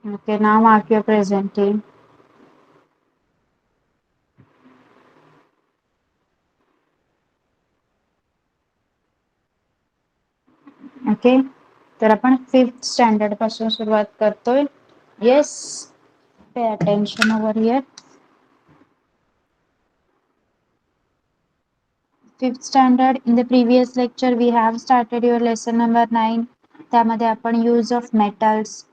Okay, now mark your presenting. Okay, तर आपण 5th standard पासून सुरुवात करतोय. Yes, pay attention over here. 5th standard. In the previous lecture we have started your lesson number 9. त्यामध्ये आपण use of metals,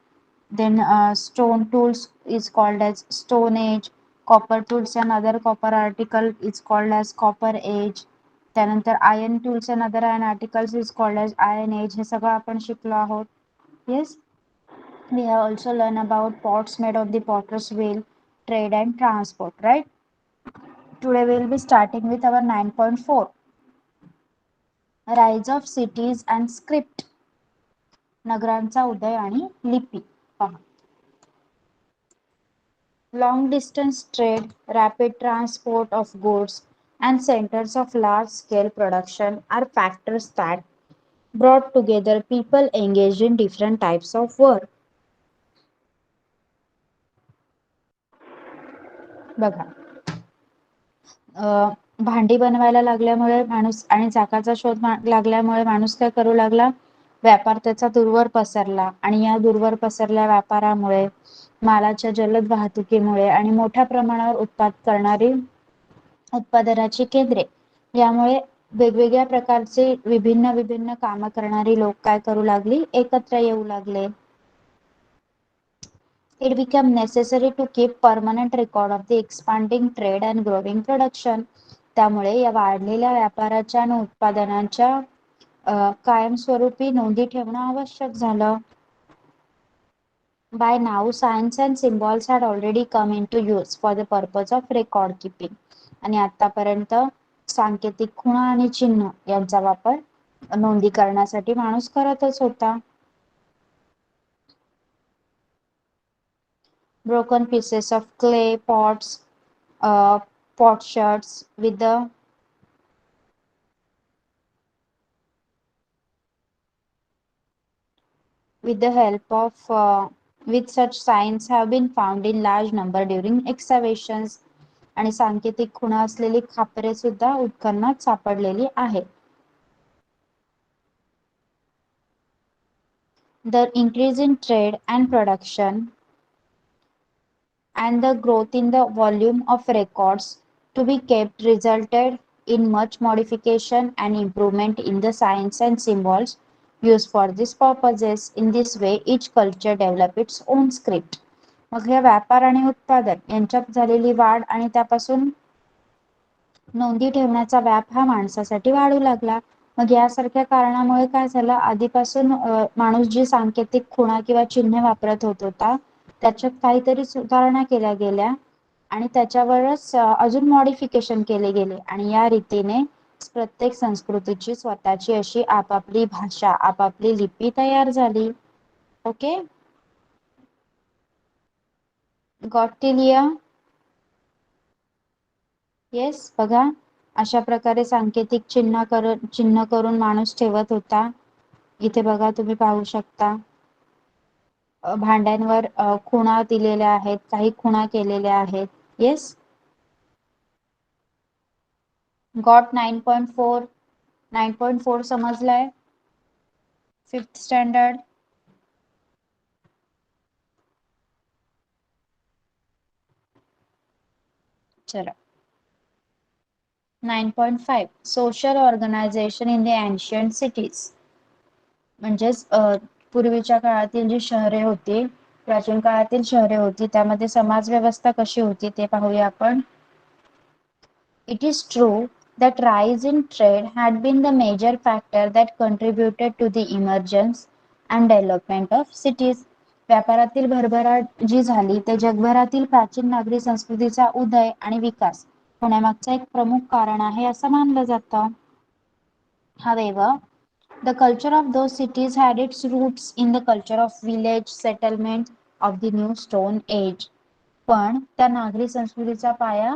then stone tools is called age stone age, copper tools and other copper article is called age copper age. त्यानंतर iron tools and other iron articles is called age iron age. हे सगळं आपण शिकलो आहोत. Yes, we have also learned about pots made of the potter's wheel, trade and transport, right? Today we will be starting with our 9.4, rise of cities and script. नगरांचा उदय आणि लिपी. पहा, long distance trade, rapid transport of goods and centers of large scale production are factors that brought together people engaged in different types of work. बघा, भांडी बनवायला लागल्यामुळे माणूस आणि चाकाचा शोध लागल्यामुळे माणूस काय करू लागला, व्यापार त्याचा दूरवर पसरला आणि या दूरवर पसरल्या व्यापारामुळे, मालाच्या जलद वाहतुकीमुळे आणि मोठ्या प्रमाणावर करणारी उत्पादनाची केंद्रे, यामुळे वेगवेगळ्या प्रकारचे विभिन्न विभिन्न काम करणारी लोक काय करू लागली, एकत्र येऊ लागले. It became necessary to keep permanent record of the expanding trade and growing production. त्यामुळे या वाढलेल्या व्यापाराच्या आणि उत्पादनांच्या कायमस्वरूपी नोंदी ठेवणं आवश्यक झालं. By now, signs and symbols had already come into use for the purpose of record keeping. आणि आतापर्यंत सांकेतिक खुणा आणि चिन्ह यांचा वापर नोंदी करण्यासाठी माणूस करतच होता. Broken pieces of clay pots, potsherds with the help of with such signs have been found in large number during excavations. आणि सांकेतिक खुणा असलेली खापरे सुद्धा उत्खननात सापडलेली आहेत. The increase in trade and production and the growth in the volume of records to be kept resulted in much modification and improvement in the signs and symbols used for these purposes. In this way, each culture developed its own script. मग हे व्यापार आणि उत्पादन यांच्यात झालेली वाढ आणि त्यापासून नोंदी ठेवण्याचा व्याप हा माणसासाठी वाढू लागला. मग यासारख्या कारणामुळे काय झालं, आधीपासून माणूस जी सांकेतिक खुणा किंवा चिन्ह वापरत होता त्याच्यात काहीतरी सुधारणा केल्या गेल्या आणि त्याच्यावरच अजून मॉडिफिकेशन केले गेले आणि या रीतीने प्रत्येक संस्कृतीची स्वतःची अशी आपापली भाषा, आपापली लिपी तयार झाली. Okay, got till here? Yes, बघा, अशा प्रकारे सांकेतिक चिन्ह करून माणूस ठेवत होता. इथे बघा, तुम्ही पाहू शकता भांड्यांवर खुणा दिलेल्या आहेत, काही खुणा केलेल्या आहेत. Yes, got 9.4? 9.4 समजलाय? 5th standard. चला, 9.5, social organisation in the ancient cities. म्हणजेच पूर्वीच्या काळातील जी शहरे होती, प्राचीन काळातील शहरे होती, त्यामध्ये समाज व्यवस्था कशी होती ते पाहूया आपण. It is true that rise in trade had been the major factor that contributed to the emergence and development of cities. व्यापारातील भरभराट जी झाली ते जगभरातील प्राचीन नागरी संस्कृतीचा उदय आणि विकास होण्यामागचं एक प्रमुख कारण आहे असं मानलं जातं. However, the culture of those cities had its roots in the culture of village settlement of the new stone age. पण त्या नागरी संस्कृतीचा पाया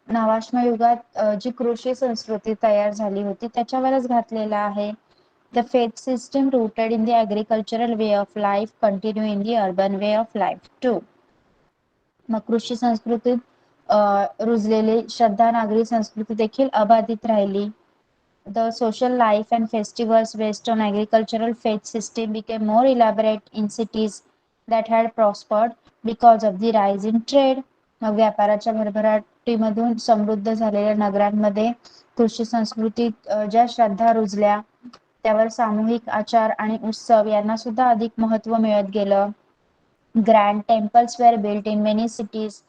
नवाश्म युगात जी कृषी संस्कृती तयार झाली होती त्याच्यावरच घातलेला आहे. The faith system rooted in the agricultural way of life continue in the urban way of life too. मग कृषी संस्कृतीत रुजलेली श्रद्धा नागरी संस्कृती देखील अबाधित राहिली. The social life and festivals based on agricultural faith system became more elaborate in cities that had prospered because of the rise in trade. मग व्यापाराच्या भरभराटीमधून समृद्ध झालेल्या नगरांमध्ये कृषी संस्कृतीत ज्या श्रद्धा रुजल्या त्यावर सामूहिक आचार आणि उत्सव यांना सुद्धा अधिक महत्त्व मिळत गेलं. Grand temples were built in many cities.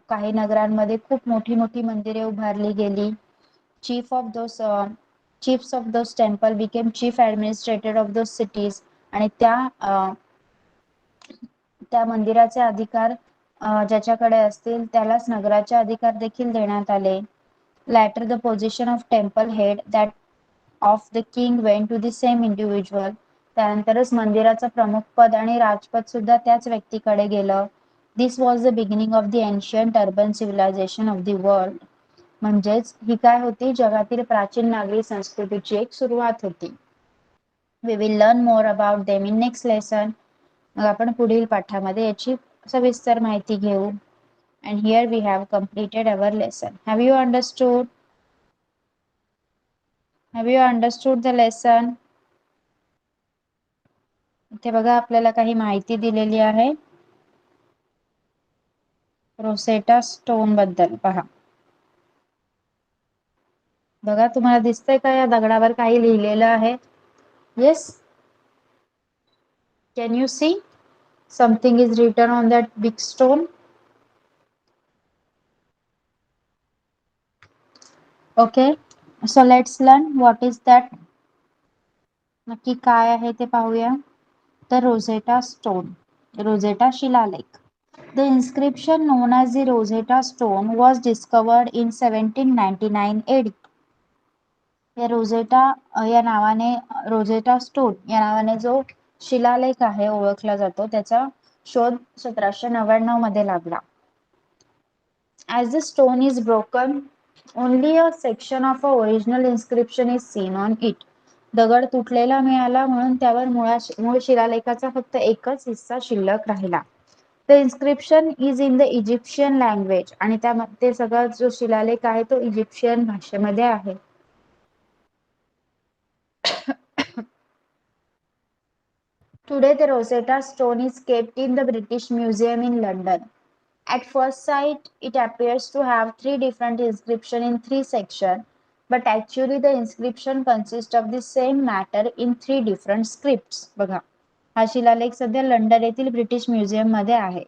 काही नगरांमध्ये खूप मोठी मोठी मंदिरे उभारली गेली. chiefs of those temple became chief administrator of those cities. आणि त्या मंदिराचे अधिकार ज्याच्याकडे असतील त्यालाच नगराचे अधिकार देखील देण्यात आले. Later the position of temple head that of the king went to the same individual. त्यानंतरच मंदिराचं प्रमुख पद आणि राजपद सुद्धा त्याच व्यक्तीकडे गेलं. This was the beginning of the ancient urban civilization of the world. म्हणजेच ही काय होती जगातील प्राचीन नागरी संस्कृतीची एक सुरुवात होती. We will learn more about them in next lesson. मग आपण पुढील पाठामध्ये याची सविस्तर माहिती घेऊ. And here we have completed our lesson. Have you understood? Have you understood the lesson? इथे बघा आपल्याला काही माहिती दिलेली आहे रोसेटा स्टोन बद्दल. पहा बघा तुम्हाला दिसतंय का या दगडावर काही लिहिलेलं आहे? Yes, can you see something is written on that big stone? Okay, so let's learn what is that. नक्की काय आहे ते पाहूया. The Rosetta Stone, Rosetta शिलालेख. The inscription known as the Rosetta Stone was discovered in 1799 AD. या Rosetta या नावाने Rosetta stone या नावाने जो शिलालेख आहे ओळखला जातो त्याचा शोध 1799 मध्ये लागला. As the stone is broken, only a section of a original inscription is seen on it. दगड तुटलेला मिळाला म्हणून त्यावर मूळ शिलालेखाचा फक्त एकच हिस्सा शिल्लक राहिला. The inscription is in the Egyptian language. आणि त्यामध्ये सगळा जो शिलालेख आहे तो इजिप्शियन भाषेमध्ये आहे. Today the Rosetta Stone is kept in the British Museum in London. At first sight, it appears to have 3 different inscriptions in 3 sections, but actually the inscription consists of the same matter in 3 different scripts. बघा हा शिलालेख सध्या London येथील British museum मध्ये आहे.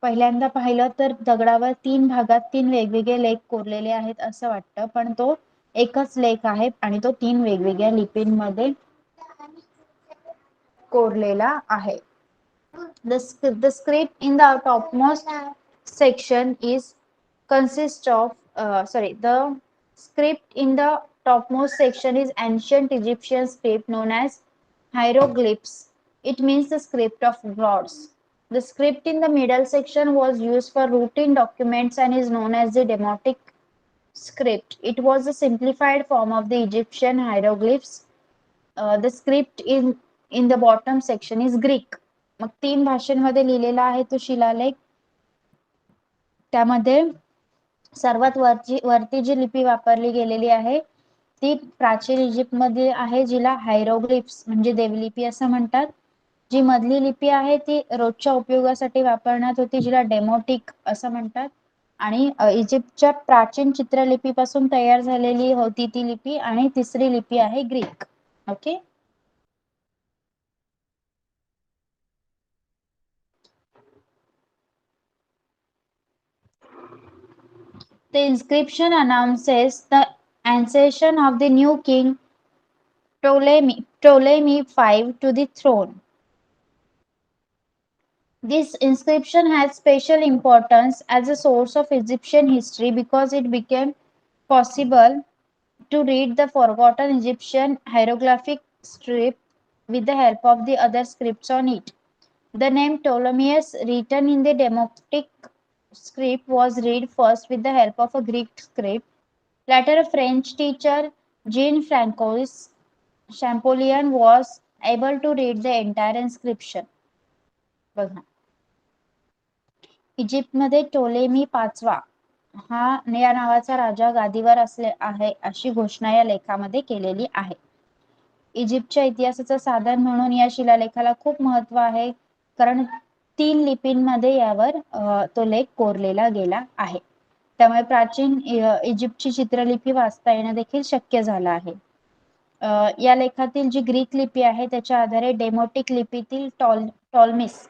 पहिल्यांदा पाहिलं तर दगडावर 3 भागात 3 वेगवेगळे लेख कोरलेले आहेत असं वाटतं, पण तो एकच लेख आहे आणि तो 3 वेगवेगळ्या लिपींमध्ये कोरलेला आहे. The script in the topmost section is consists of the script in the topmost section is ancient Egyptian script known as hieroglyphs. It means the script of gods. The script in the middle section was used for routine documents and is known as the Demotic script. It was a simplified form of the Egyptian hieroglyphs. The script in the bottom section is Greek. मग 3 भाषांमध्ये लिहिलेला आहे तो शिलालेख. त्यामध्ये सर्वात वरती जी लिपी वापरली गेलेली आहे ती प्राचीन इजिप्त मध्ये आहे जिला हायरोग्लिफ्स म्हणजे देवलिपी असं म्हणतात. जी मधली लिपी आहे ती रोजच्या उपयोगासाठी वापरण्यात होती जिला डेमोटिक असं म्हणतात. आणि इजिप्तच्या प्राचीन चित्रलिपीपासून तयार झालेली होती ती लिपी आणि तिसरी लिपी आहे Greek. Okay. The inscription announces the accession of the new king Ptolemy V to the throne. This inscription has special importance as a source of Egyptian history because it became possible to read the forgotten Egyptian hieroglyphic script with the help of the other scripts on it. The name Ptolemy's, written in the Demotic script, was read first with the help of a Greek script. Later, a French teacher, Jean Francois, Champollion was able to read the entire inscription. बघा, इजिप्तमध्ये Ptolemy पाचवा हा या नावाचा राजा गादीवर असले आहे अशी घोषणा या लेखामध्ये केलेली आहे. इजिप्तच्या इतिहासाचं साधन म्हणून या शिलालेखाला खूप महत्व आहे, कारण 3 लिपींमध्ये यावर तो लेख कोरलेला गेला आहे. त्यामुळे प्राचीन इजिप्तची चित्रलिपी वाचता येणं देखील शक्य झालं आहे. या लेखातील जी ग्रीक लिपी आहे त्याच्या आधारे डेमोटिक लिपीतील टॉलमिस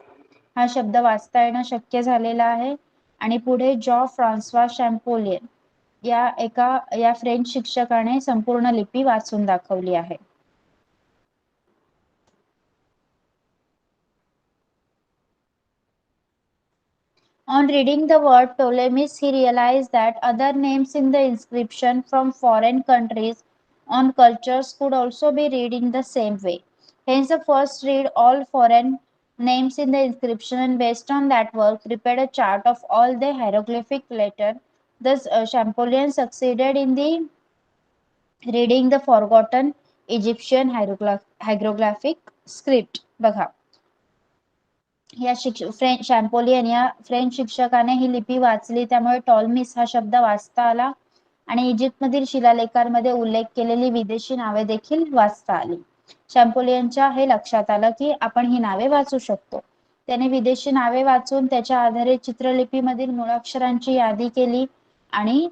हा शब्द वाचता येणं शक्य झालेला आहे. आणि पुढे जॉ फ्रान्सवा शॅम्पोलियन या फ्रेंच शिक्षकाने संपूर्ण लिपी वाचून दाखवली आहे. On reading the word Ptolemy's, he realized that other names in the inscription from foreign countries on cultures could also be read in the same way. Hence, the first read all foreign names in the inscription and based on that work prepared a chart of all the hieroglyphic letter. Thus, Champollion succeeded in the reading the forgotten Egyptian hieroglyphic script. बघा, या French शॅम्पोलियन या French शिक्षकाने ही लिपी वाचली, त्यामुळे टॉलमिस हा शब्द वाचता आला आणि इजिप्तमधील शिलालेखांमध्ये उल्लेख केलेली विदेशी नावे देखील वाचता आली. शॅम्पोलियनच्या हे लक्षात आलं की आपण ही नावे वाचू शकतो. त्याने विदेशी नावे वाचून त्याच्या आधारे चित्रलिपीमधील मुळाक्षरांची यादी केली आणि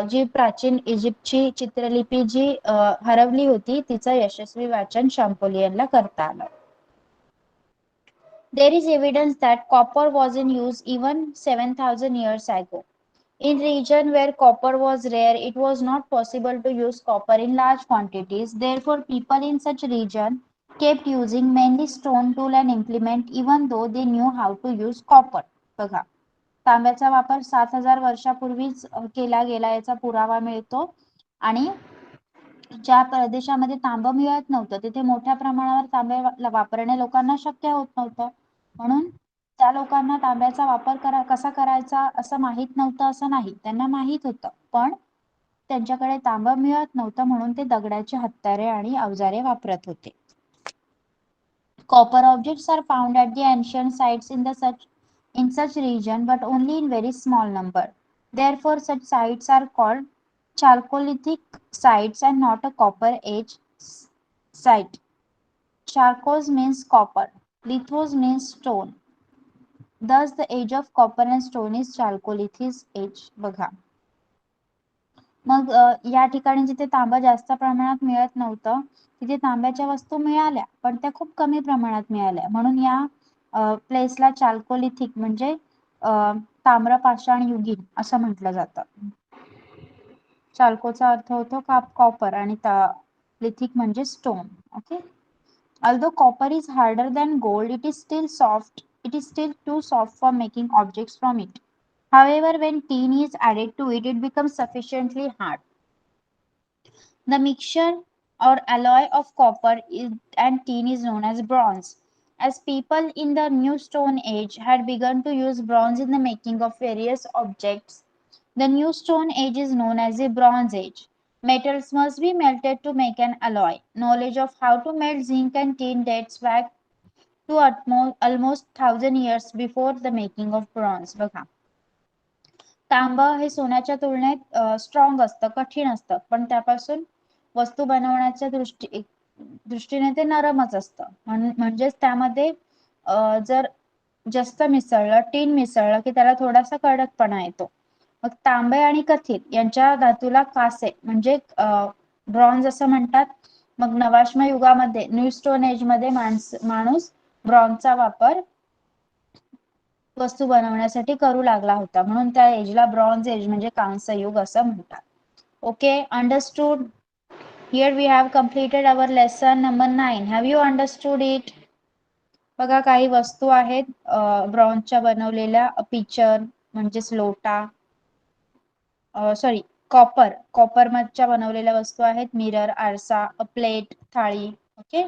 जी प्राचीन इजिप्तची चित्रलिपी जी हरवली होती तिचं यशस्वी वाचन शॅम्पोलियनला करता आलं. There is evidence that copper was in use even 7,000 years ago. In region where copper was rare, it was not possible to use copper in large quantities. Therefore, people in such region kept using mainly stone tool and implement even though they knew how to use copper. बघा, तांब्याचा वापर 7,000 वर्षापूर्वीच केला गेला याचा पुरावा मिळतो आणि ज्या प्रदेशामध्ये तांब मिळत नव्हतं तिथे मोठ्या प्रमाणावर तांबे वापरणे लोकांना शक्य होत नव्हतं, म्हणून त्या लोकांना तांब्याचा वापर कसा करायचा असं माहित नव्हतं असं नाही, त्यांना माहित होतं पण त्यांच्याकडे तांब मिळत नव्हतं म्हणून ते दगडाची हत्यारे आणि अवजारे वापरत होते. Copper objects are found at the ancient sites in such region but only in very small number. Therefore, such sites are called Chalcolithic sites and not a copper age site. Chalcos means copper, lithos means stone. Thus, the age of copper and stone is Chalcolithic age. बघा, मग या ठिकाणी जिथे तांबा जास्त प्रमाणात मिळत नव्हतं तिथे तांब्याच्या वस्तू मिळाल्या पण त्या खूप कमी प्रमाणात मिळाल्या, म्हणून या प्लेसला चाल्कोलिथिक म्हणजे ताम्र पाषाण युगीन असं म्हटलं जातं. चाल्कोचा अर्थ होतो कॉपर आणि लिथिक म्हणजे stone. Okay, although copper is harder than gold, it is still too soft for making objects from it. However, when tin is added to it, it becomes sufficiently hard. The mixture or alloy of copper and tin is known as bronze. As people in the New Stone Age had begun to use bronze in the making of various objects, the New Stone Age is known as the Bronze Age. Metals must be melted to make an alloy. Knowledge of how to melt zinc and tin dates back to almost 1,000 years before the making of bronze. बघा, तांब हे सोन्याच्या तुलनेत strong असतं, कठीण असतं, पण त्यापासून वस्तू बनवण्याच्या दृष्टीने ते नरमच असतं. म्हणजेच त्यामध्ये जर जास्त मिसळलं, टीन मिसळलं की त्याला थोडासा कडकपणा येतो. मग तांबे आणि कथील यांच्या धातूला कासे म्हणजे ब्रॉन्झ असं म्हणतात. मग नवाश्म युगामध्ये न्यू स्टोन एज मध्ये माणूस ब्रॉन्झचा वापर वस्तू बनवण्यासाठी करू लागला होता, म्हणून त्या एजला ब्रॉन्झ एज म्हणजे कांस्य युग असं म्हणतात. Okay, understood? Here we have completed our lesson number 9. Have you understood it? बघा, काही वस्तू आहेत ब्रॉन्झच्या बनवलेल्या, पिचर म्हणजेच लोटा, सॉरी कॉपर मधच्या बनवलेल्या वस्तू आहेत, मिरर आरसा, प्लेट, थाळी. Okay,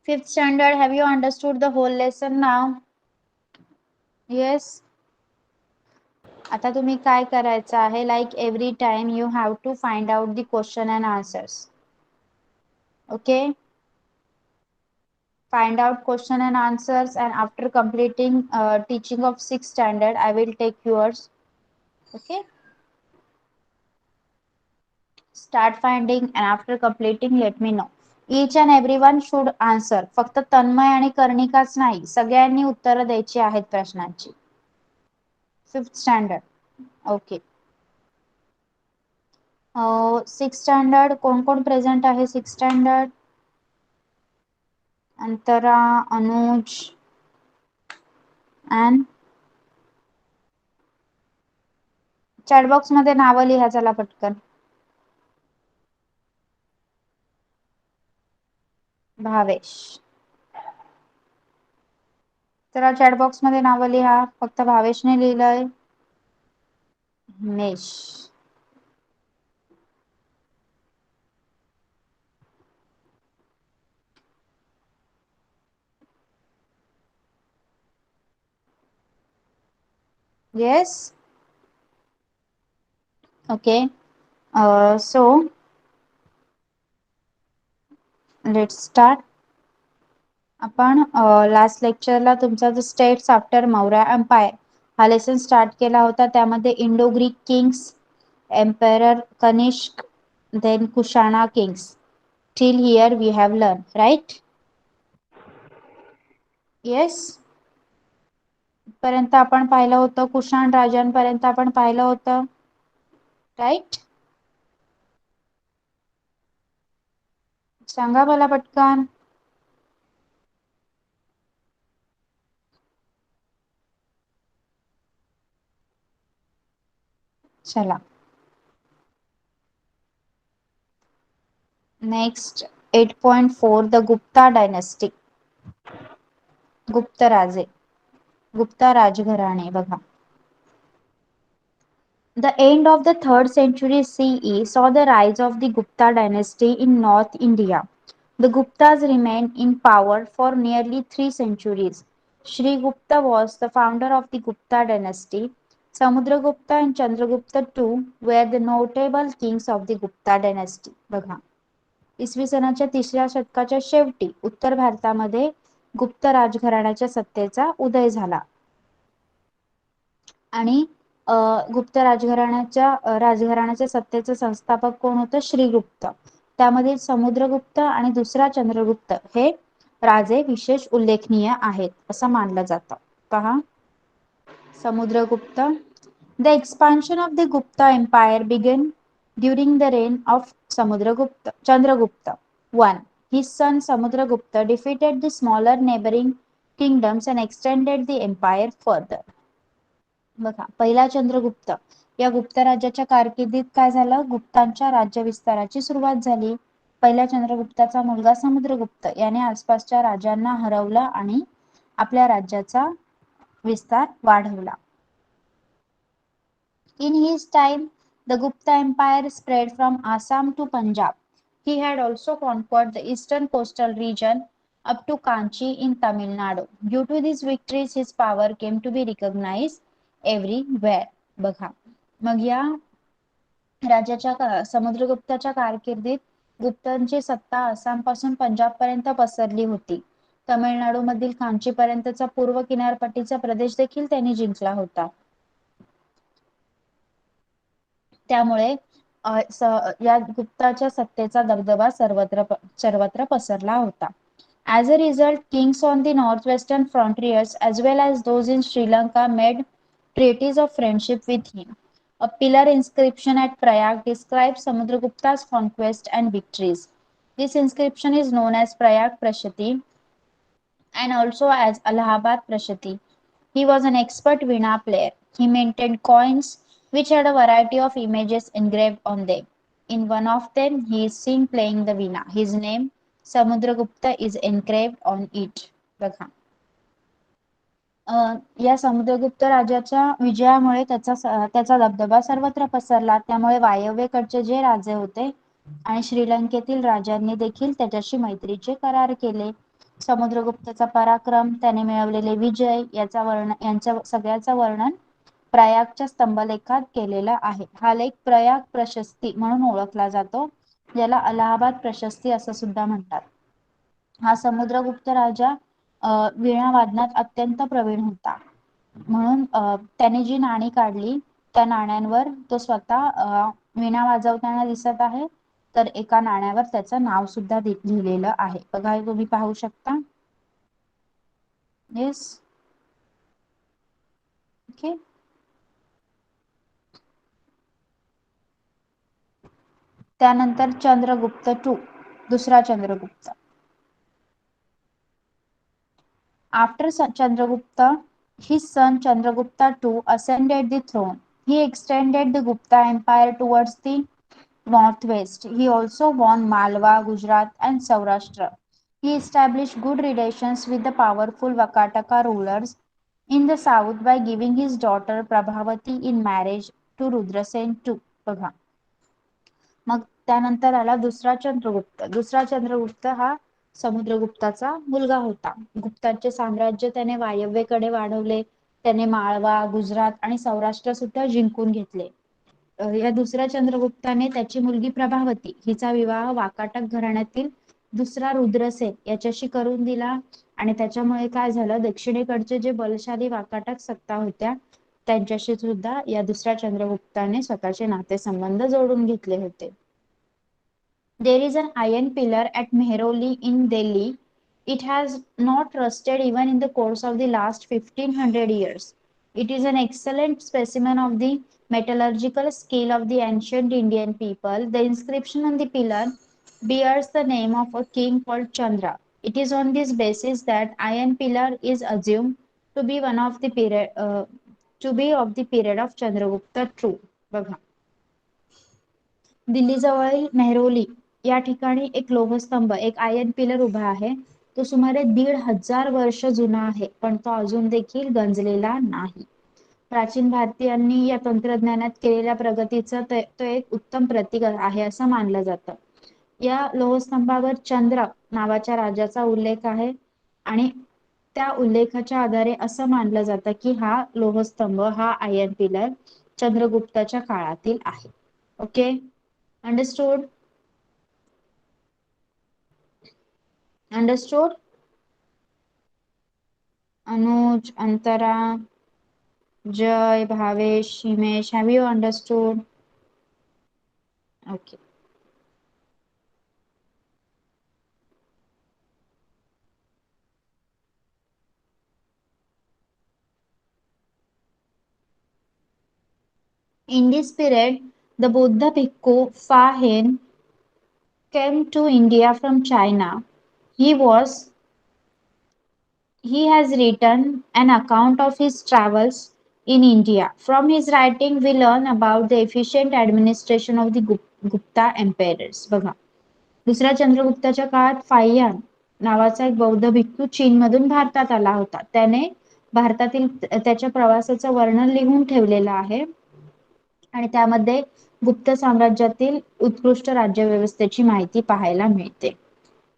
5th standard, have you understood the whole lesson now? Yes. आता तुम्ही काय करायचं आहे, like every time you have to find out the question and answers. Okay, find out question and answers, and after completing teaching of 6th standard I will take yours. Okay, start finding and after completing let me know. Each and everyone should answer. फक्त तन्मय आणि कर्णिकाच नाही, सगळ्यांनी उत्तर द्यायची आहेत प्रश्नांची. 5th standard. Okay. 6th standard कोण कोण प्रेझेंट आहे? 6th standard Antara, Anuj and chat box मध्ये नावं लिहा चला पटकन. भावेश. चला चॅट बॉक्स मध्ये नावं लिहा. फक्त भावेशने लिहिलंय. Himesh. Yes. Okay. So let's start. आपण लास्ट लेक्चरला तुमचा जो स्टेट्स आफ्टर मौर्य एम्पायर हा लेसन स्टार्ट केला होता. त्यामध्ये Indo Greek kings, emperor Kanishka, then Kushana kings. Till here we have learn, right? Yes. पर्यंत आपण पाहिलं होतं. कुशाण राजांपर्यंत आपण पाहिलं होतं, राईट? सांगा मला पटकन. चला नेक्स्ट 8.4 द गुप्ता डायनेस्टी. गुप्त राजे, गुप्ता राजघराणे. बघा, the end of the 3rd century CE saw the rise of the Gupta dynasty in North India. The Guptas remained in power for nearly 3 centuries. Sri Gupta was the founder of the Gupta dynasty. Samudragupta and Chandragupta too were the notable kings of the Gupta dynasty. बघा, इसवी सनाच्या 3ऱ्या शतकाच्या शेवटी उत्तर भारतामध्ये गुप्त राजघराण्याच्या सत्तेचा उदय झाला. आणि गुप्त राजघराण्याच्या सत्तेचे संस्थापक कोण होतं? श्रीगुप्त. त्यामध्ये समुद्रगुप्त आणि दुसरा चंद्रगुप्त हे राजे विशेष उल्लेखनीय आहेत असं मानलं जातं. पहा, Samudragupta. The expansion of the Gupta empire began during the reign of Chandragupta I. His son Samudragupta defeated the smaller neighboring kingdoms and extended the empire further. बघा, पहिला चंद्रगुप्त या गुप्त राज्याच्या कारकिर्दीत काय झालं? गुप्तांच्या राज्य विस्ताराची सुरुवात झाली. पहिल्या चंद्रगुप्ताचा मुलगा समुद्रगुप्त याने आसपासच्या राजांना हरवलं आणि आपल्या राज्याचा विस्तार वाढवला. In his time, the Gupta Empire spread from Assam to Punjab. He had also conquered the eastern coastal region up to Kanchi in Tamil Nadu. Due to these victories, his power came to be recognized everywhere. बघा, मग या राज्याच्या समुद्रगुप्ताच्या कारकिर्दीत गुप्तांची सत्ता आसाम पासून पंजाब पर्यंत पसरली होती. तमिळनाडू मधील कांची पर्यंतचा पूर्व किनारपट्टीचा प्रदेश देखील त्यांनी जिंकला होता. त्यामुळे या गुप्ताच्या सत्तेचा दबदबा सर्वत्र पसरला होता. As a result, kings on the northwestern frontiers as well as those in Sri Lanka made treaties of friendship with him. A pillar inscription at Prayag describes Samudragupta's conquest and victories. This inscription is known as Prayag Prashati and also as Allahabad Prashati. He was an expert veena player. He maintained coins which had a variety of images engraved on them. In one of them, he is seen playing the veena. His name, Samudragupta, is engraved on it. बघा, या समुद्रगुप्त राजाच्या विजयामुळे त्याचा दबदबा सर्वत्र पसरला. त्यामुळे वायव्येकडचे जे राजे होते आणि श्रीलंकेतील राजांनी देखील त्याच्याशी मैत्रीचे करार केले. समुद्रगुप्ताचा पराक्रम, त्याने मिळवलेले विजय यांच्या सगळ्याचं वर्णन प्रयागच्या स्तंभलेखात केलेला आहे. हा लेख प्रयाग प्रशस्ती म्हणून ओळखला जातो. ज्याला अलाहाबाद प्रशस्ती असं सुद्धा म्हणतात. हा समुद्रगुप्त राजा वीणा वादनात अत्यंत प्रवीण होता, म्हणून त्याने जी नाणी काढली त्या नाण्यांवर तो स्वतः वीणा वाजवताना दिसत आहे, तर एका नाण्यावर त्याचं नाव सुद्धा लिहिलेलं आहे बघा, हे तुम्ही पाहू शकता. Yes, okay. त्यानंतर चंद्रगुप्त टू, दुसरा Chandragupta. After Chandragupta, his son Chandragupta II ascended the throne. He extended the Gupta Empire towards the northwest. He also won Malwa, Gujarat, and Saurashtra. He established good relations with the powerful Vakataka rulers in the south by giving his daughter Prabhavati in marriage to Rudrasen II. बघा, मग त्यानंतर आला दुसरा चंद्रगुप्त. दुसरा चंद्रगुप्त हा समुद्रगुप्ताचा मुलगा होता. गुप्तांचे साम्राज्य त्याने वायव्येकडे वाढवले. त्याने माळवा, गुजरात आणि सौराष्ट्र सुद्धा जिंकून घेतले. या दुसऱ्या चंद्रगुप्ताने त्याची मुलगी प्रभावती हिचा विवाह वाकाटक घराण्यातील दुसरा रुद्रसेन याच्याशी करून दिला, आणि त्याच्यामुळे काय झालं, दक्षिणेकडचे जे बलशाली वाकाटक सत्ता होत्या त्यांच्याशी सुद्धा या दुसऱ्या चंद्रगुप्ताने स्वतःचे नातेसंबंध जोडून घेतले होते. There is an iron pillar at Mehrauli in Delhi. It has not rusted even in the course of the last 1500 years. It is an excellent specimen of the metallurgical skill of the ancient Indian people. The inscription on the pillar bears the name of a king called Chandra. It is on this basis that iron pillar is assumed to be one of the period of Chandragupta II. बघा, दिल्लीजवळील मेहरौली या ठिकाणी एक लोहस्तंभ, एक iron pillar उभा आहे. तो सुमारे 1500 वर्ष जुना आहे, पण तो अजून देखील गंजलेला नाही. प्राचीन भारतीयांनी या तंत्रज्ञानात केलेल्या प्रगतीचं तो एक उत्तम प्रतीक आहे असं मानलं जातं. या लोहस्तंभावर चंद्र नावाच्या राजाचा उल्लेख आहे, आणि त्या उल्लेखाच्या आधारे असं मानलं जातं की हा लोहस्तंभ, हा आयर्न पिलर चंद्रगुप्ताच्या काळातील आहे. Okay, understood? Understood? Anuj, Antara, Jay, Bhavesh, Himesh, have you understood? Okay. In this period, the Buddha Bhikkhu Fa Hien came to India from China. He was He has written an account of his travels in India. From his writing, we learn about the efficient administration of the Gupta emperors. बघा, दुसऱ्या चंद्रगुप्ताच्या काळात फाहियान नावाचा एक बौद्ध भिक्खू चीनमधून भारतात आला होता. त्याने भारतातील त्याच्या प्रवासाचं वर्णन लिहून ठेवलेलं आहे, आणि त्यामध्ये गुप्त साम्राज्यातील उत्कृष्ट राज्यव्यवस्थेची माहिती पाहायला मिळते.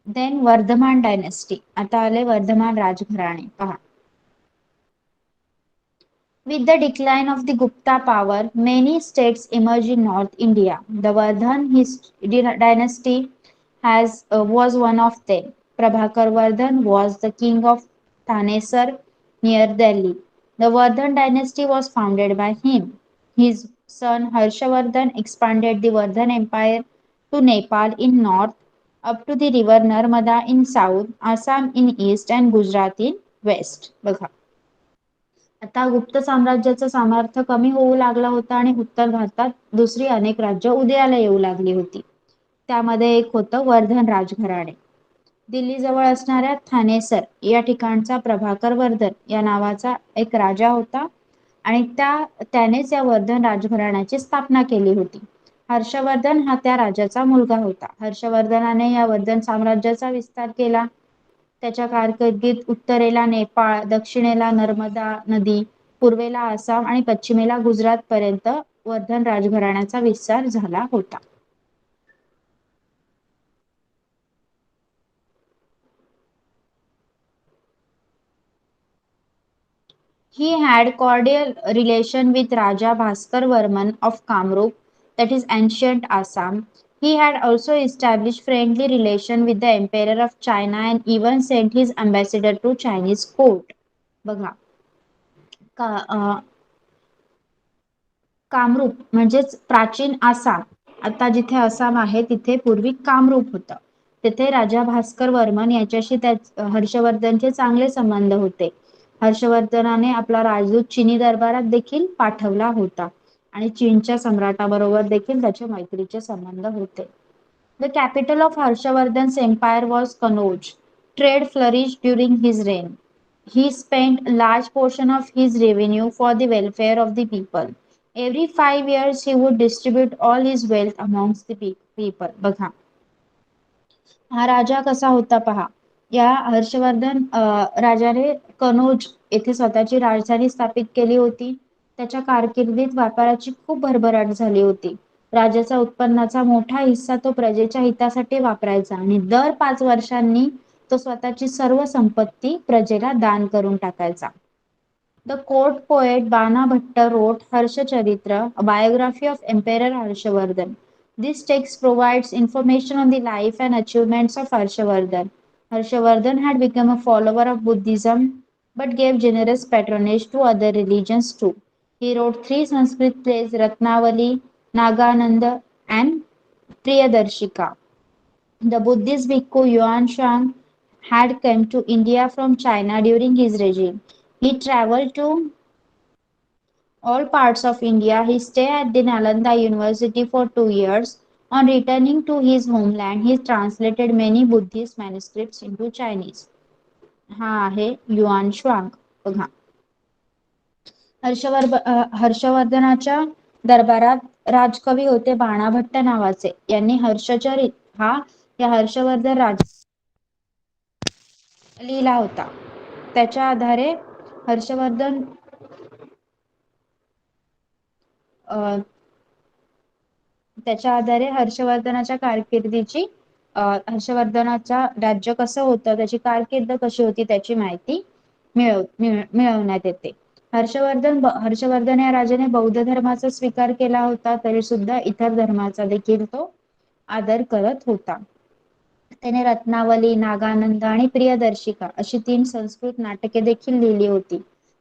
Then Vardhaman dynasty. आता आले वर्धमान राजघराणे. पहा, with the decline of the Gupta power, many states emerged in North India. The Vardhan dynasty was one of them. Prabhakar Vardhan was the king of Thanesar near Delhi. The Vardhan dynasty was founded by him. His son Harshavardhan expanded the Vardhan empire to Nepal in north, up to the river Narmada in south, Assam in east, and Gujarat in west. बघा, आता गुप्त साम्राज्याचं सामर्थ्य कमी होऊ लागला होता, आणि उत्तर भारतात दुसरी अनेक राज्य उदयाला येऊ लागली होती. त्यामध्ये एक होतं वर्धन राजघराणे. दिल्ली जवळ असणाऱ्या थानेसर या ठिकाणचा प्रभाकर वर्धन या नावाचा एक राजा होता, आणि त्यानेच या वर्धन राजघराण्याची स्थापना केली होती. हर्षवर्धन हा त्या राजाचा मुलगा होता. हर्षवर्धनाने या वर्धन साम्राज्याचा विस्तार केला. त्याच्या कारकिर्दीत उत्तरेला नेपाळ, दक्षिणेला नर्मदा नदी, पूर्वेला आसाम आणि पश्चिमेला गुजरात पर्यंत वर्धन राजघराण्याचा विस्तार झाला होता. He had cordial relation with Raja Bhaskar Varman of Kamrup, that is ancient Assam. He had also established friendly relation with the Emperor of China and even sent his ambassador to Chinese court. बघा का कामरूप म्हणजेच प्राचीन आसाम, आता जिथे आसाम आहे तिथे पूर्वी कामरूप होतं. तिथे राजा भास्कर वर्मन याच्याशी हर्षवर्धनचे चांगले संबंध होते. हर्षवर्धनाने आपला राजदूत चीनी दरबारात देखील पाठवला होता आणि चीनच्या सम्राटाबरोबर देखील त्याचे मैत्रीचे संबंध होते. The capital of Harshavardhan's empire was Kannauj. Trade flourished during his reign. He spent a large portion of his revenue for the welfare of the people. Every 5 years he would distribute all his wealth amongst the people. बघा हा राजा कसा होता पहा. या हर्षवर्धन राजाने कनौज येथे स्वतःची राजधानी स्थापित केली होती. त्याच्या कारकिर्दीत व्यापाराची खूप भरभराट झाली होती. राजाचा उत्पन्नाचा मोठा हिस्सा तो प्रजेच्या हितासाठी वापरायचा आणि दर 5 वर्षांनी तो स्वतःची सर्व संपत्ती प्रजेला दान करून टाकायचा. The court poet Bana Bhatta wrote Harshacharitra, a biography of Emperor Harshavardhan. This text provides information on the life and achievements of Harshavardhan. Harshavardhan had become a follower of Buddhism but gave generous patronage to other religions too. He wrote 3 Sanskrit plays Ratnavali, Nagananda, and Priyadarshika. The Buddhist bhikkhu Yuan Shuang had come to India from China during his regime. He traveled to all parts of India. He stayed at the Nalanda University for 2 years. On returning to his homeland, he translated many Buddhist manuscripts into Chinese. हा आहे yuan श्वांग. बघा हर्षवर्धनाच्या दरबारात राजकवी होते बाणाभट्ट नावाचे. यांनी हर्षचरित हा या हर्षवर्धन राज लिहिला होता. त्याच्या आधारे हर्षवर्धन त्याच्या आधारे हर्षवर्धनाच्या कारकिर्दीची हर्षवर्धनाचा राज्य कसं होतं, त्याची कारकीर्द कशी होती त्याची माहिती मिळवण्यात येते. हर्षवर्धन या राजाने बौद्ध धर्माचा स्वीकार केला होता, तरी सुद्धा इतर धर्माचा देखील तो आदर करत होता. त्याने रत्नावली, नागानंद आणि प्रियदर्शिका अशी 3 संस्कृत नाटके देखील लिहिली होती.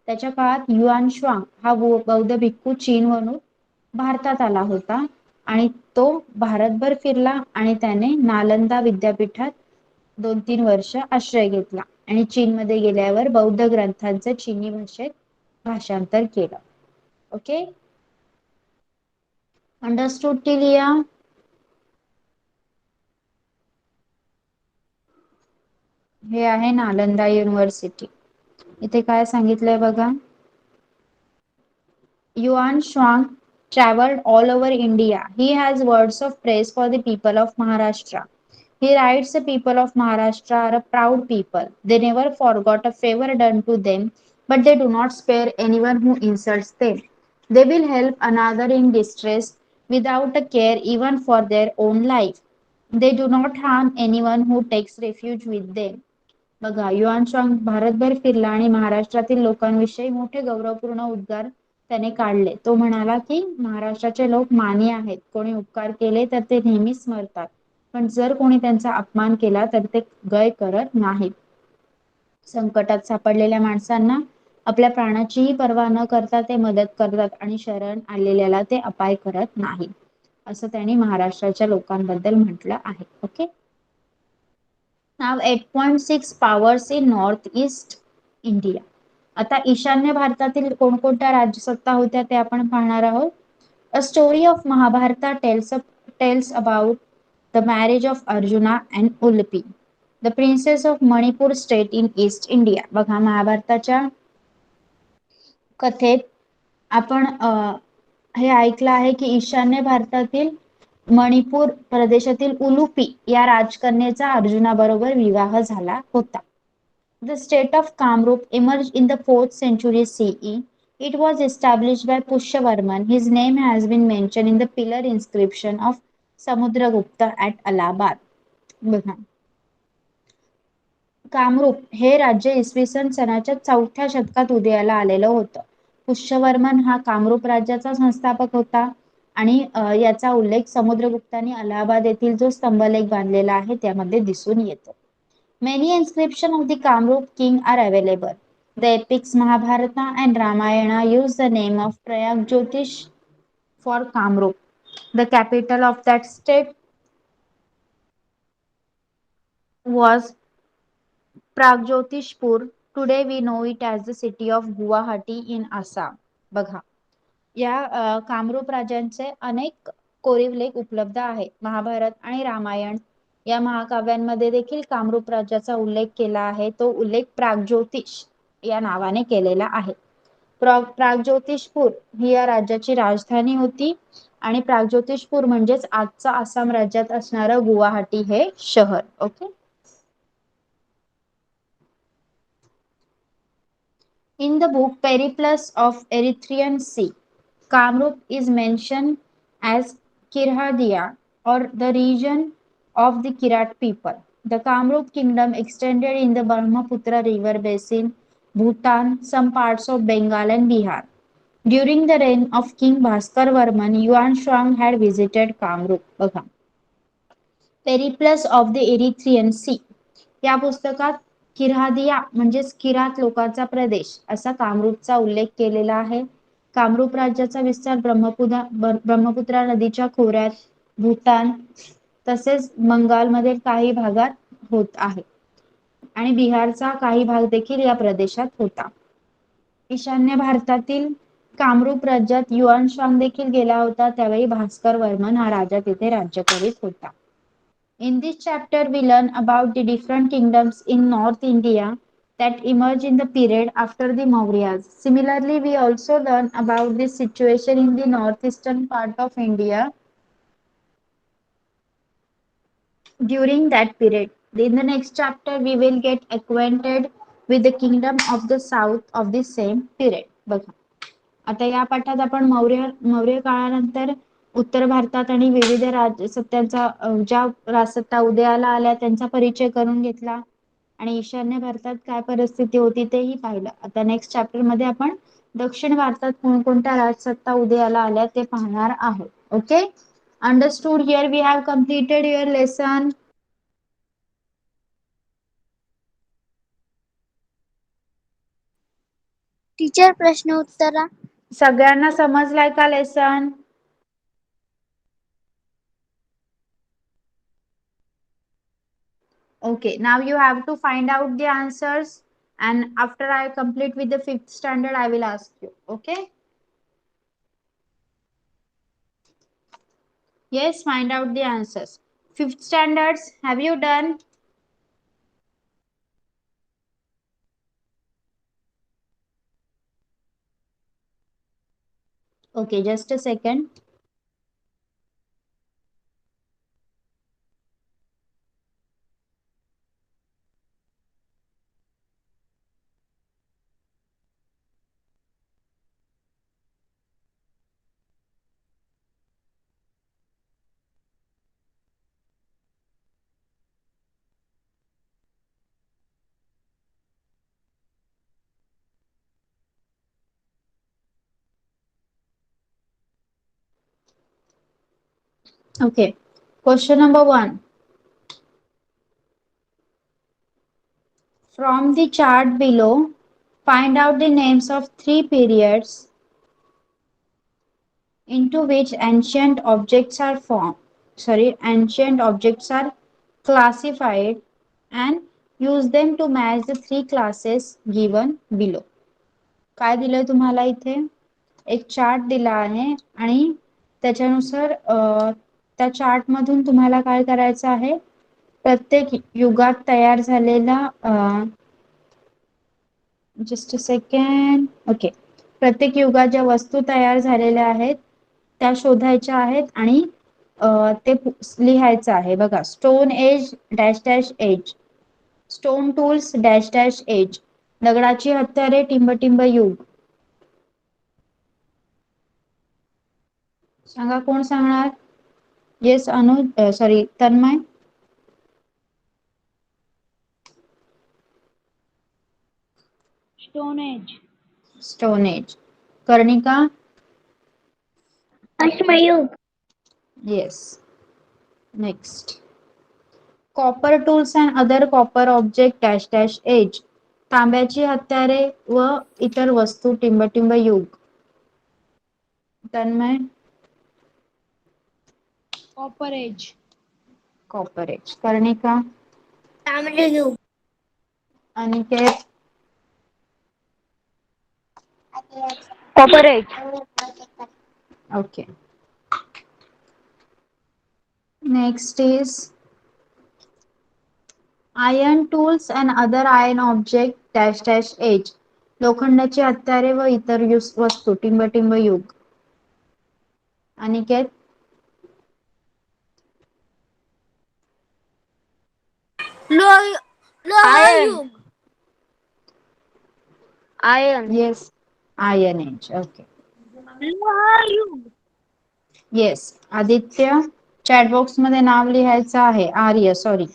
त्याच्या काळात युआन श्वांग हा बौद्ध भिक्खू चीनवरून भारतात आला होता आणि तो भारतभर फिरला आणि त्याने नालंदा विद्यापीठात 2-3 वर्ष आश्रय घेतला आणि चीनमध्ये गेल्यावर बौद्ध ग्रंथांचं चीनी भाषेत भाषांतर केलं. Okay, understood till here? हे आहे नालंदा युनिव्हर्सिटी. इथे काय सांगितलंय बघा. Yuan Shuang traveled all over India. He has words of praise for the people of Maharashtra. He writes the people of Maharashtra are a proud people. They never forgot a favor done to them, but they do not spare anyone who insults them. They will help another in distress without a care even for their own life. They do not harm anyone who takes refuge with them. बघा yuan श्वांग भारतभर फिरला आणि महाराष्ट्रातील लोकांविषयी मोठे गौरवपूर्ण उद्गार त्याने काढले. तो म्हणाला की महाराष्ट्राचे लोक मानी आहेत. कोणी उपकार केले तर ते नेहमी स्मरतात, पण जर कोणी त्यांचा अपमान केला तर ते गय करत नाहीत. संकटात सापडलेल्या माणसांना आपल्या प्राणाचीही पर्वा न करता ते मदत करतात आणि शरण आलेल्याला ते अपाय करत नाहीत, असं त्यांनी महाराष्ट्राच्या लोकांबद्दल म्हटलं आहे. Okay, now 8.6 powers in north east India. आता ईशान्य भारतातील कोणकोणत्या राज्यसत्ता होत्या ते आपण पाहणार आहोत. A story of Mahabharata tells about the marriage of Arjuna and Ulupi, the princess of Manipur state in east India. बघा महाभारताच्या कथेत आपण हे ऐकलं आहे की ईशान्य भारतातील मणिपूर प्रदेशातील उलुपी या राजकन्येचा अर्जुनाबरोबर विवाह झाला होता. The state of Kamrup emerged in the 4th century CE. It was established by Pushyavarman. His name has been mentioned in the pillar inscription of Samudragupta at Allahabad. बघा कामरूप हे राज्य इसवी सनाच्या 4थ्या शतकात उदयाला आलेलं होतं. पुष्यवर्मन हा कामरूप राज्याचा संस्थापक होता आणि याचा उल्लेख समुद्रगुप्ताने अलाहाबाद येथील जो स्तंभलेख बांधलेला आहे त्यामध्ये दिसून येतो. Many inscription of the Kamarupa king are available. The epics Mahabharata and Ramayana use the name of Pragjyotisha for Kamarupa. The capital of that state was Pragjotishpur. Today we know it as the city of Guwahati in Assam. बघा, या कामरूप राज्यांचे अनेक कोरीव लेख उपलब्ध आहेत. महाभारत आणि रामायण या महाकाव्यांमध्ये देखील कामरूप राज्याचा उल्लेख केला आहे. तो उल्लेख प्रागज्योतिष या नावाने केलेला आहे. प्रागज्योतिषपूर ही या राज्याची राजधानी होती आणि प्रागज्योतिषपूर म्हणजेच आजचा आसाम राज्यात असणारं गुवाहाटी हे शहर. Okay. In the book Periplus of Erythraean Sea, Kamrup is mentioned as Kirhadia or the region of the Kirat people. The Kamrup kingdom extended in the Brahmaputra river basin, Bhutan, some parts of Bengal and Bihar. During the reign of King Bhaskar Varman, Yuan Shuang had visited Kamrup. बघा, Periplus of the Erythraean Sea या पुस्तकात किरादिया म्हणजेच किरात लोकांचा प्रदेश असा कामरूपचा उल्लेख केलेला आहे. कामरूप राज्याचा विस्तार ब्रह्मपुत्रा नदीच्या खोऱ्यात, भूतान तसेच बंगालमधील काही भागात होत आहे आणि बिहारचा काही भाग देखील या प्रदेशात होता. ईशान्य भारतातील कामरूप राज्यात युआन शांग देखील गेला होता. त्यावेळी भास्कर वर्मन हा राजा तिथे राज्य करीत होता. In this chapter we learn about the different kingdoms in North India that emerged in the period after the Mauryas. Similarly, we also learn about the situation in the northeastern part of India during that period. In the next chapter, we will get acquainted with the kingdom of the south of the same period. बघा, आता या पाठात आपण मौर्य काळानंतर उत्तर भारतात आणि विविध राजसत्तांचा ज्या राजसत्ता उदयाला आल्या त्यांचा परिचय करून घेतला आणि ईशान्य भारतात काय परिस्थिती होती तेही पाहिलं. आता नेक्स्ट चॅप्टर मध्ये आपण दक्षिण भारतात कोणकोणत्या राजसत्ता उदयाला आल्या ते पाहणार आहोत. Okay, understood. Here we have completed your lesson. Teacher प्रश्न उत्तरा सगळ्यांना समजलाय का lesson? Okay, now you have to find out the answers, and after I complete with the 5th standard, I will ask you. Okay? Yes, find out the answers. 5th standards, have you done? Okay, just a second. Okay, question number 1. From the chart below, find out the names of 3 periods into which ancient objects are classified and use them to match the 3 classes given below. काय दिलंय तुम्हाला इथे? एक chart दिला आहे आणि त्याच्यानुसार त्या चार्ट मधून तुम्हाला काय करायचं आहे? प्रत्येक युगात तयार झालेला जस्ट अ सेकंड. ओके, प्रत्येक युगात ज्या वस्तू तयार झालेल्या आहेत त्या शोधायच्या आहेत आणि ते लिहायचं आहे. बघा, stone age dash dash age, stone tools dash dash age, दगडाची हत्यारे टिंब युग. सांगा, कोण सांगणार? Yes Anuj, sorry Tanmay. Stone age. Stone age. Karnika? अश्मयुग. Yes. Next. Copper tools and other copper object dash dash age. तांब्याची हत्यारे व इतर वस्तू टिंबटिंब युग. Tanmay. Copper age. Copper age. Karnika. ताम्रयुग. Aniket. Copper age. Okay. Next is iron tools and other iron object dash dash age. लोखंडाची हत्यारे व इतर वस्तू टिंबटिंब युग. अनिकेत. लोहयुग. Iron. Yes. Iron age. Okay. लोहयुग. येस. आदित्य. चॅट बॉक्स मध्ये नाव लिहायचं आहे. Arya sorry.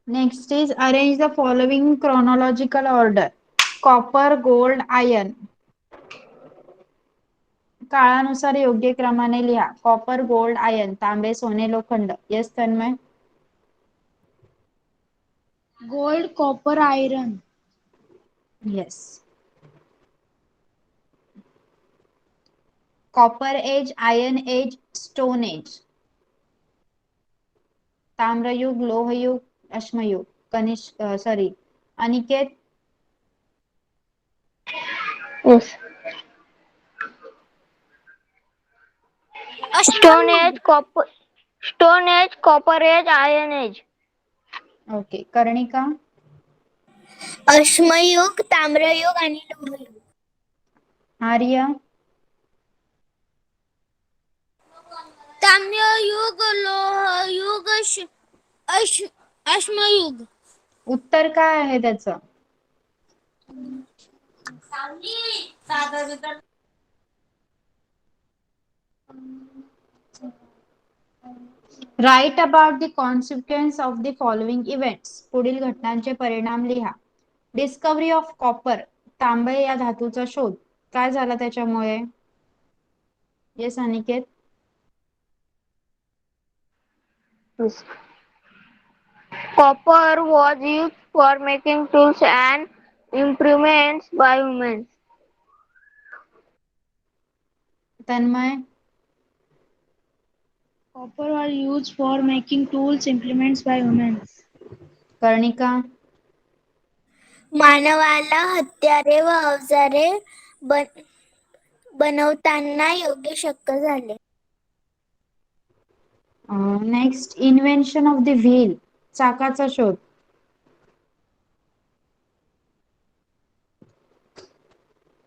Next is arrange the following chronological order. Copper, gold, iron. काळानुसार योग्य क्रमाने लिहा. Copper, gold, iron. तांबे, सोने, लोखंड. Yes Tanmay. Gold, copper, iron. Yes. Copper age, iron age, stone age. ताम्रयुग, लोहयुग, अश्मयुग. Kanishka sorry Aniket. Yes. Stone age, copper. Stone age, copper age, iron age. Okay. Karnika. अश्मयुग, ताम्रयुग आणि लोहयुग. आर्य. ताम्रयुग, लोहयुग, अश्मयुग. उत्तर काय आहे त्याचं? Write about the consequence of the following events. पुढील घटनांचे परिणाम लिहा. Discovery of copper. तांबे या धातूचा शोध. काय झाला त्याच्यामुळे? Yes Aniket. Copper was used for making tools and implements by humans. Tanmay. Copper was used for making tools, implements by humans. Karnika. मानवाला हत्यारे व अवजारे बनवताना योग्य शक्य झाले. Next invention of the wheel. चाकाचा शोध.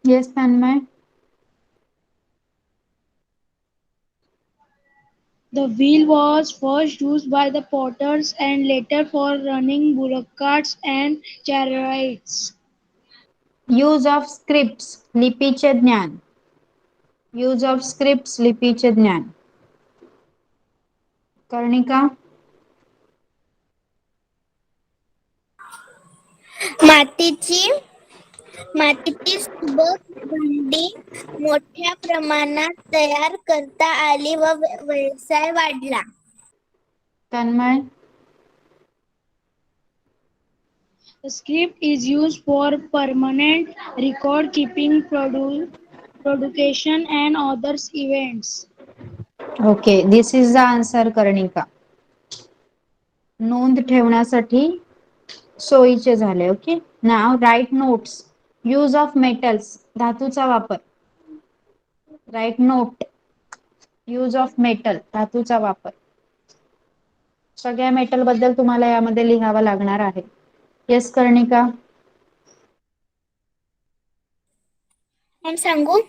Yes Tanmay. The wheel was first used by the potters and later for running bullock carts and chariots. Use of scripts. लिपीचे ज्ञान. Use of scripts. लिपीचे ज्ञान. कर्णिका. मातीची सुबक भांडी मोठ्या प्रमाणात तयार करता आली व व्यवसाय वाढला. Tanmay. The script is used for permanent record keeping, production and others events. Okay. This is the answer Karnika. नोंद ठेवण्यासाठी सोयीचे झाले. ओके. नाव write notes. Use of metals. धातूचा वापर. Write note. Use of metal. धातूचा वापर. सगळ्या मेटल बद्दल तुम्हाला यामध्ये लिहावं लागणार आहे. येस कर्णिका. हम सांगू.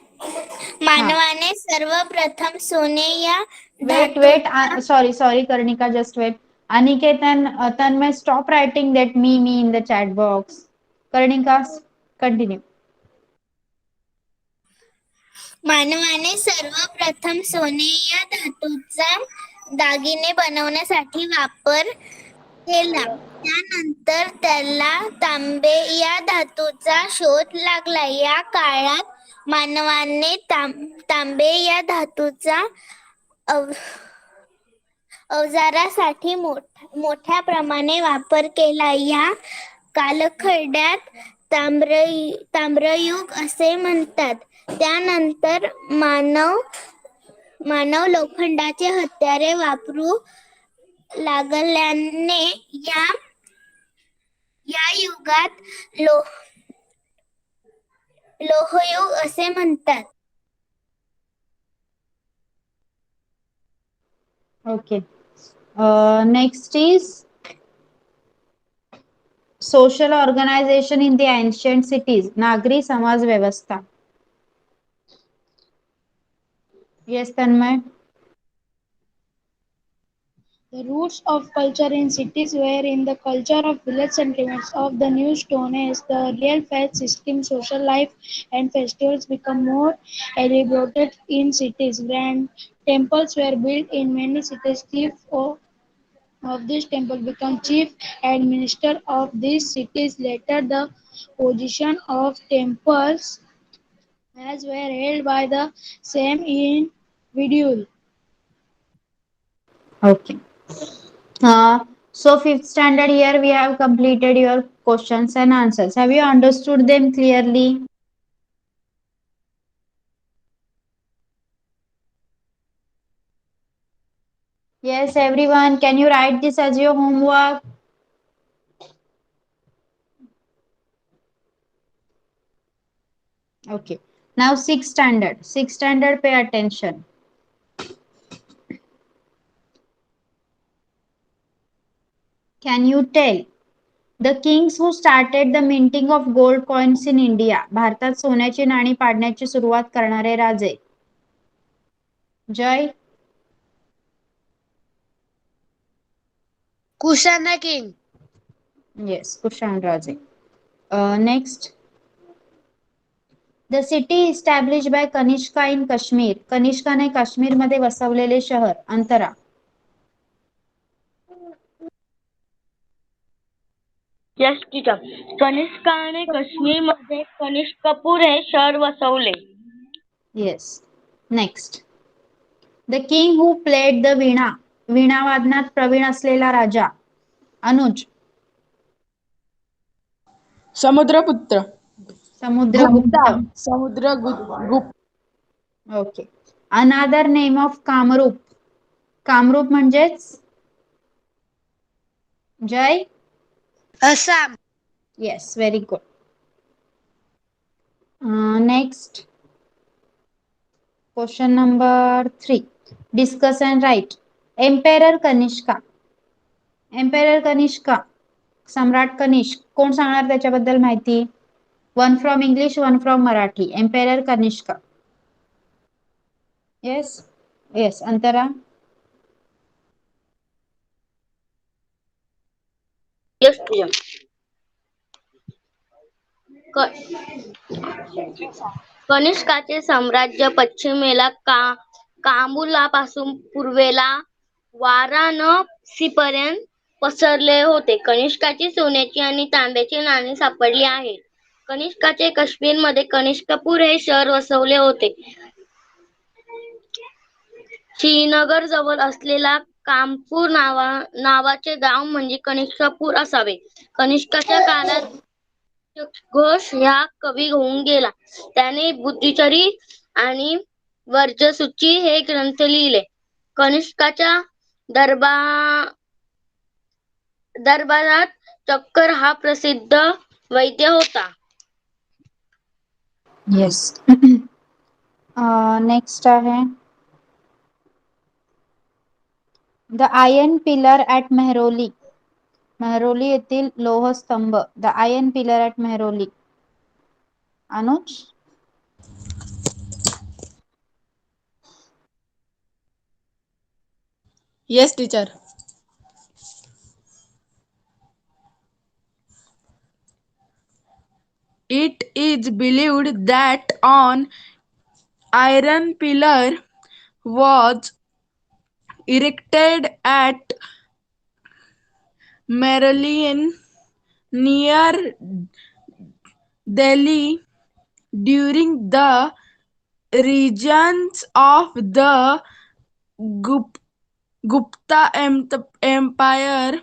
मानवाने सर्वप्रथम सोने या wait sorry Karnika just wait. Aniket and Tanmay stop writing that me in the chat box. Karnika continue. मानवाने सर्वप्रथम सोने या धातूचा दागिने बनवण्यासाठी वापर केला. त्यानंतर त्याला तांबे या धातूचा शोध लागला. या काळात मानवाने तांबे या धातूचा अवजारासाठी मोठ्या प्रमाणे वापर केला. या कालखड्यात ताम्रयुग असे म्हणतात. त्यानंतर मानव लोखंडाचे हत्यारे वापरू लागल्याने या युगात लोहयुग असे म्हणतात. Okay. Next is social organization in the ancient cities. नागरी समाज व्यवस्था. Yes, Tanmay. The roots of culture in cities were in the culture of village settlements of the New Stone Age. The real faith system, social life, and festivals become more elaborated in cities. Grand temples were built in many cities. Chief of this temple become chief administrator of these cities. Later, the position of temples as were held by the same individual. Okay. So fifth standard here we have completed your questions and answers. Have you understood them clearly? Yes, everyone. Can you write this as your homework? Okay. Now sixth standard. Sixth standard, pay attention. Can you tell the kings who started the minting of gold coins in India? भारतात सोन्याची नाणी पाडण्याची सुरुवात करणारे राजे. जय. Kushana King. Yes, Kushan Raje. Next. The city established by Kanishka in Kashmir. कनिष्काने Kashmir मध्ये वसवलेले शहर. अंतरा. Yes, teacher. कनिष्काने काश्मीरमध्ये कनिष्कपूर हे शहर वसवले. Yes. Next. The king who played the वीणा. वीणा वादनात प्रवीण असलेला राजा. अनुज. समुद्रपुत्र. Samudragupta. Samudragupta. Okay. Another name of Kamarupa. Kamarupa म्हणजेच जय. Assam. Yes, very good. Next question number 3. Discuss and write. Emperor Kanishka. Emperor Kanishka, सम्राट कनिष्क, कोण सांगणार त्याच्याबद्दल माहिती? One from English, one from Marathi. Emperor Kanishka. Yes yes, Antara. Yes, teacher. कनिष्काचे साम्राज्य पश्चिमेला काबुलापासून पूर्वेला वाराणसीपर्यंत पसरले होते. कनिष्काची सोन्याची आणि तांब्याची नाणी सापडली आहेत. कनिष्काचे काश्मीरमध्ये कनिष्कपूर हे शहर वसवले होते. श्रीनगर जवळ असलेला कामपूर नावाचे गाव म्हणजे कनिष्कपूर असावे. कनिष्काच्या काळात घोष ह्या कवी होऊन गेला. त्याने बुद्धिचरी आणि वर्चसूची हे ग्रंथ लिहिले. कनिष्काच्या दरबारात चक्कर हा प्रसिद्ध वैद्य होता. येस. नेक्स्ट आहे the iron pillar at Mehrauli. Mehrauli येथील लोहस्तंभ. The iron pillar at Mehrauli. Anuj. Yes, teacher. It is believed that on iron pillar was erected at Meridian near Delhi during the reigns of the Gupta Empire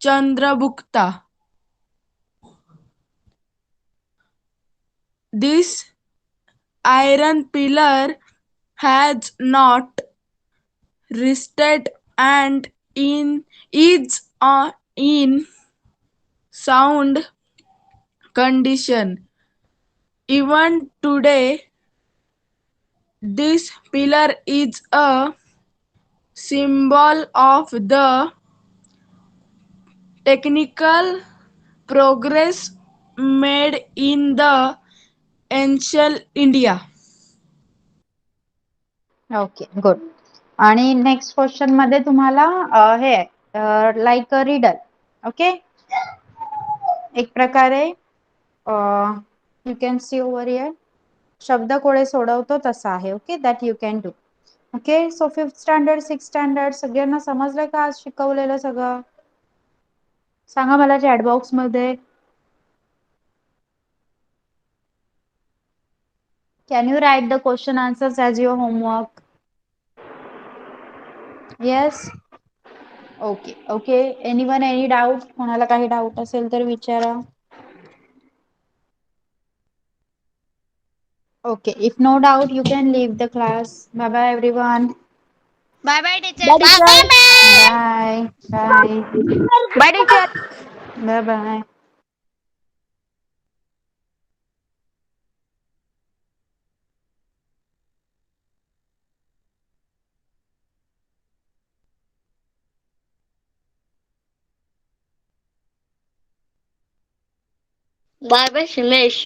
Chandragupta. This iron pillar has not rested and is in sound condition. Even today, this pillar is a symbol of the technical progress made in the ancient India. Okay good. आणि next question मध्ये तुम्हाला हे like a reader. Okay, एक प्रकारे you can see over here शब्दकोळे सोडवतो तसा आहे. Okay, that you can do. Okay, so 5th standard 6th standard सगळ्यांना समजलंय का आज शिकवलेलं सगळं? सांगा मला चॅट बॉक्स मध्ये. Can you write the question answers as your homework? Yes. Okay okay. Anyone any doubt? कोणाला काही डाऊट असेल तर विचारा. Okay, if no doubt, you can leave the class. Bye bye, everyone. Bye bye teacher. Bye. Bye. Bye teacher. Bye bye. Bye bye शिमेश.